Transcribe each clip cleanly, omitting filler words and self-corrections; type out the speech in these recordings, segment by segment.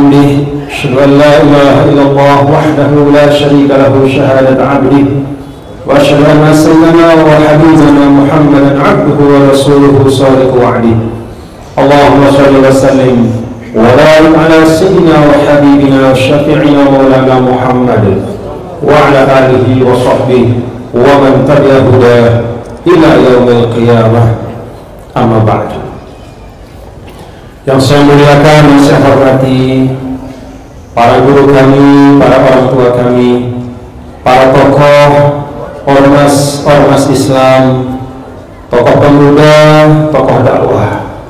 وبحمده أشهد أن لا إله إلا الله وحده لا شريك له شهادة عبده وأشهد أن سيدنا وحبيبنا محمدا عبده ورسوله صادق وعده اللهم صل وسلم وبارك على سيدنا وحبيبنا وشفيعنا مولانا محمد وعلى آله وصحبه ومن تبع هداه إلى يوم القيامة أما بعد. Yang saya muliakan, yang saya hormati para guru kami, para orang tua kami, para tokoh ormas Islam, tokoh pemuda, tokoh dakwah,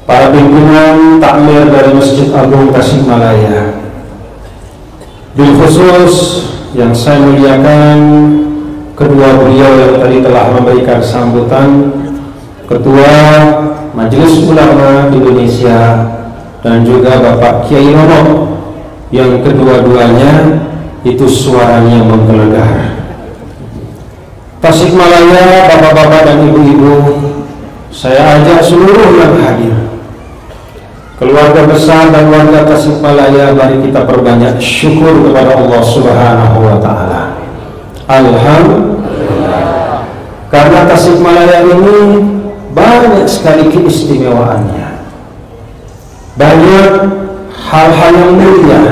para pimpinan takmir dari Masjid Agung Tasikmalaya. Bil khusus yang saya muliakan kedua beliau yang tadi telah memberikan sambutan, Ketua Majelis Ulama Indonesia dan juga Bapak Kiai Nono yang kedua-duanya itu suaranya menggelegar. Tasikmalaya, bapak-bapak dan ibu-ibu, saya ajak seluruh yang hadir, keluarga besar dan warga Tasikmalaya, mari kita perbanyak syukur kepada Allah Subhanahu wa Ta'ala. Alhamdulillah, karena Tasikmalaya ini banyak sekali keistimewaannya, banyak hal-hal yang mulia,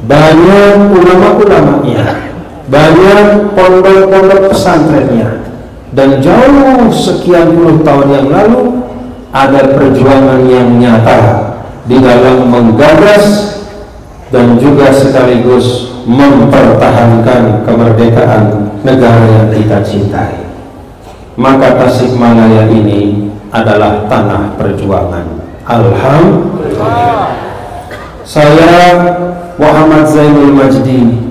banyak ulama-ulamanya, banyak pondok-pondok pesantrennya, dan jauh sekian puluh tahun yang lalu ada perjuangan yang nyata di dalam menggagas dan juga sekaligus mempertahankan kemerdekaan negara yang kita cintai. Maka Tasikmalaya ini adalah tanah perjuangan. Alhamdulillah. Saya Muhammad Zainul Majdi,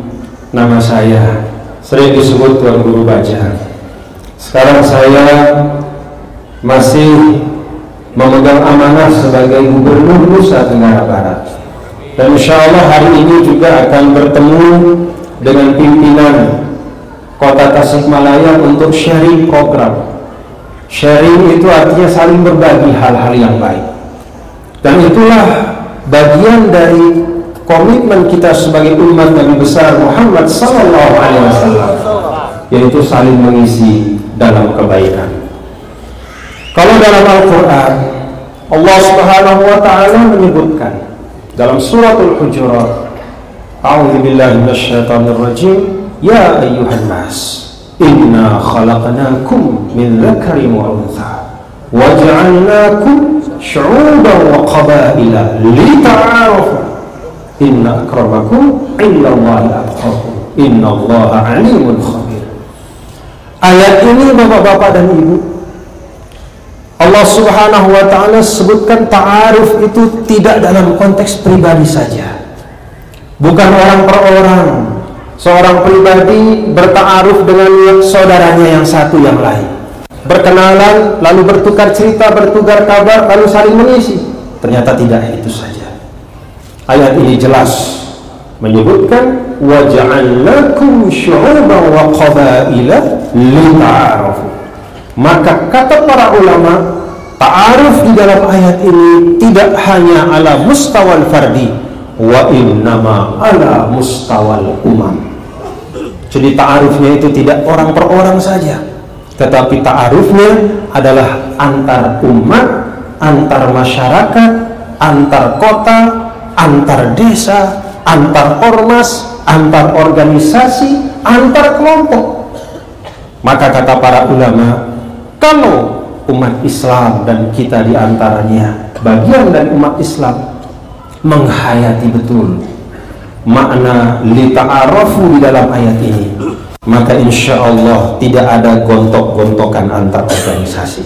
nama saya, sering disebut Tuan Guru Baja. Sekarang saya masih memegang amanah sebagai Gubernur Nusa Tenggara Barat, dan insya Allah hari ini juga akan bertemu dengan pimpinan Kota Tasikmalaya untuk sharing program. Sharing itu artinya saling berbagi hal-hal yang baik, dan itulah bagian dari komitmen kita sebagai umat Nabi besar Muhammad sallallahu alaihi wasallam, yaitu saling mengisi dalam kebaikan. Kalau dalam Al-Quran, Allah Subhanahu wa Ta'ala menyebutkan dalam suratul Hujurat, A'udzu billahi minasyaitonir rajim, ya ayyuhan nas inna khalaqnakum min dzakarin wa untha waja'alnakum syu'uban wa qabaila lita'arafu inna akramakum indallahi atqakum innallaha alimun khabir. Ayat ini bapak-bapak dan ibu, Allah Subhanahu wa Ta'ala sebutkan ta'aruf itu tidak dalam konteks pribadi saja, bukan orang per orang. Seorang pribadi berta'aruf dengan saudaranya yang satu yang lain, berkenalan, lalu bertukar cerita, bertukar kabar, lalu saling mengisi. Ternyata tidak itu saja. Ayat ini jelas menyebutkan waja'alnakum syu'uban wa qabaila lita'arafu. Maka kata para ulama, ta'aruf di dalam ayat ini tidak hanya ala mustawal fardi, wa innama ala mustawal umam. Jadi ta'arufnya itu tidak orang per orang saja, tetapi ta'arufnya adalah antar umat, antar masyarakat, antar kota, antar desa, antar ormas, antar organisasi, antar kelompok. Maka kata para ulama, kalau umat Islam dan kita diantaranya bagian dari umat Islam menghayati betul makna lita'arafu di dalam ayat ini, maka insya Allah tidak ada gontok-gontokan antar organisasi,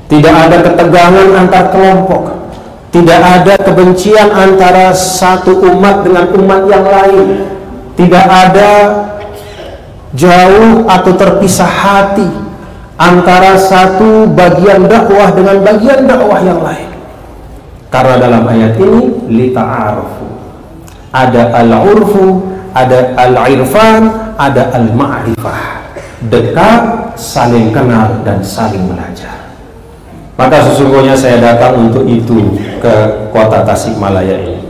tidak ada ketegangan antar kelompok, tidak ada kebencian antara satu umat dengan umat yang lain, tidak ada jauh atau terpisah hati antara satu bagian dakwah dengan bagian dakwah yang lain. Karena dalam ayat ini lita'arafu, ada al-urfu, ada al-irfan, ada al-ma'rifah, dekat, saling kenal dan saling belajar. Maka sesungguhnya saya datang untuk itu ke kota Tasikmalaya ini.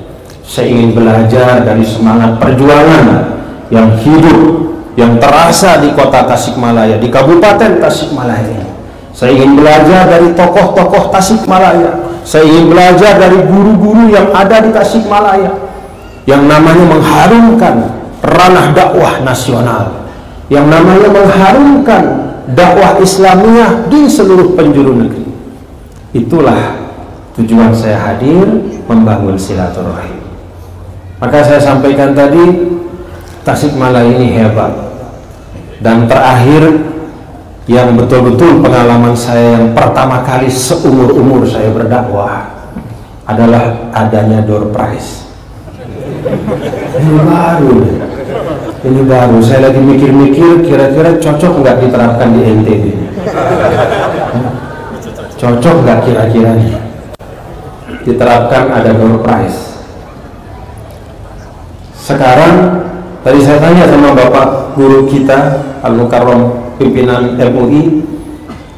Saya ingin belajar dari semangat perjuangan yang hidup, yang terasa di kota Tasikmalaya, di Kabupaten Tasikmalaya ini. Saya ingin belajar dari tokoh-tokoh Tasikmalaya. Saya ingin belajar dari guru-guru yang ada di Tasikmalaya, yang namanya mengharumkan ranah dakwah nasional, yang namanya mengharumkan dakwah Islamiyah di seluruh penjuru negeri. Itulah tujuan saya hadir, membangun silaturahim. Maka saya sampaikan tadi, Tasikmalaya ini hebat. Dan terakhir, yang betul-betul pengalaman saya yang pertama kali seumur-umur saya berdakwah adalah adanya door prize. Ini baru. Saya lagi mikir-mikir, kira-kira cocok nggak diterapkan di NTB? Cocok nggak kira-kira diterapkan ada door prize? Sekarang, tadi saya tanya sama Bapak Guru kita, Al-Mukarram pimpinan MUI,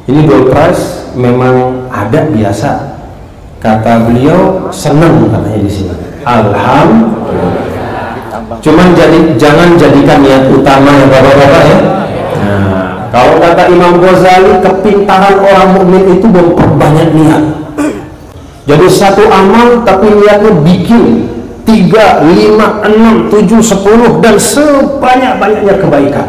ini door prize memang ada biasa. Kata beliau, senang katanya di sini. Alhamdulillah. Cuman jangan jadikan niat utama ya Bapak-bapak ya. Nah, kalau kata Imam Ghazali, kepintaran orang mukmin itu memperbanyak niat. Jadi satu amal tapi niatnya bikin 3, 5, 6, 7, 10 dan sebanyak-banyaknya kebaikan.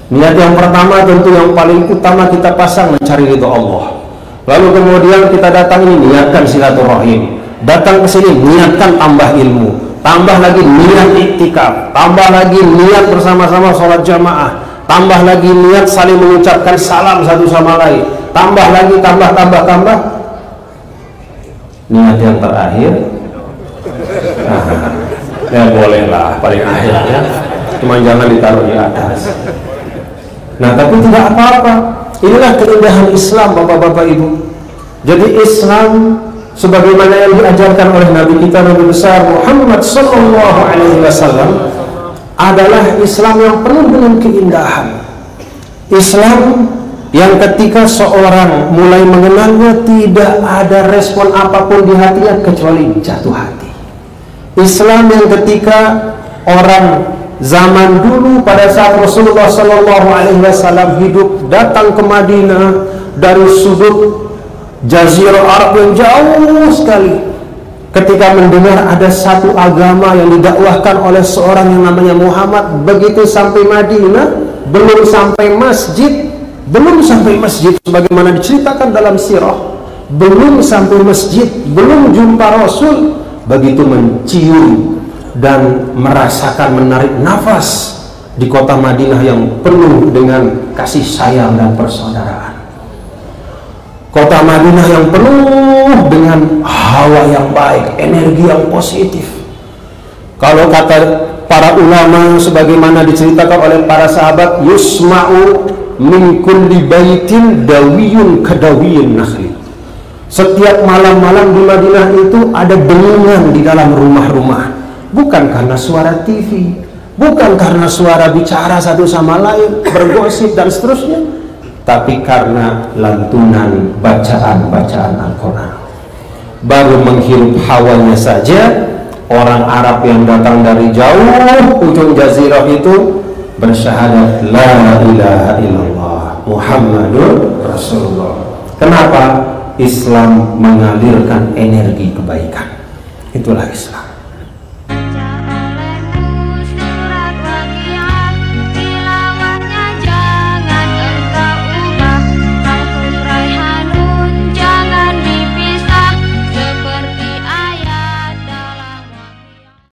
Niat yang pertama tentu yang paling utama kita pasang mencari ridho Allah. Lalu kemudian kita datang ini niatkan silaturahim. Datang ke sini niatkan tambah ilmu. Tambah lagi niat iktikaf. Tambah lagi niat bersama-sama sholat jamaah. Tambah lagi niat saling mengucapkan salam satu sama lain. Tambah lagi tambah. Niat yang terakhir, ya bolehlah paling akhir ya, cuma jangan ditaruh di atas. Nah tapi tidak apa-apa, inilah keindahan Islam Bapak-bapak Ibu. Jadi Islam sebagaimana yang diajarkan oleh Nabi kita Nabi besar Muhammad Sallallahu Alaihi Wasallam adalah Islam yang penuh dengan keindahan. Islam yang ketika seorang mulai mengenalnya tidak ada respon apapun di hatinya kecuali jatuh hati. Islam yang ketika orang zaman dulu pada saat Rasulullah Sallallahu Alaihi Wasallam hidup datang ke Madinah dari sudut Jazirah Arab yang jauh sekali, ketika mendengar ada satu agama yang didakwahkan oleh seorang yang namanya Muhammad, begitu sampai Madinah belum sampai masjid sebagaimana diceritakan dalam sirah, belum sampai masjid, belum jumpa Rasul, begitu mencium dan merasakan menarik nafas di kota Madinah yang penuh dengan kasih sayang dan persaudaraan. Kota Madinah yang penuh dengan hawa yang baik, energi yang positif. Kalau kata para ulama sebagaimana diceritakan oleh para sahabat, yusma'u min kulli baitin dawiyun kadawiyun nakhli. Setiap malam-malam di Madinah itu ada dengungan di dalam rumah-rumah. Bukan karena suara TV, bukan karena suara bicara satu sama lain, bergosip dan seterusnya, tapi karena lantunan bacaan-bacaan Al-Quran. Baru menghirup hawanya saja, orang Arab yang datang dari jauh ujung jazirah itu bersyahadat la ilaha illallah Muhammadur Rasulullah. Kenapa? Islam mengalirkan energi kebaikan. Itulah Islam.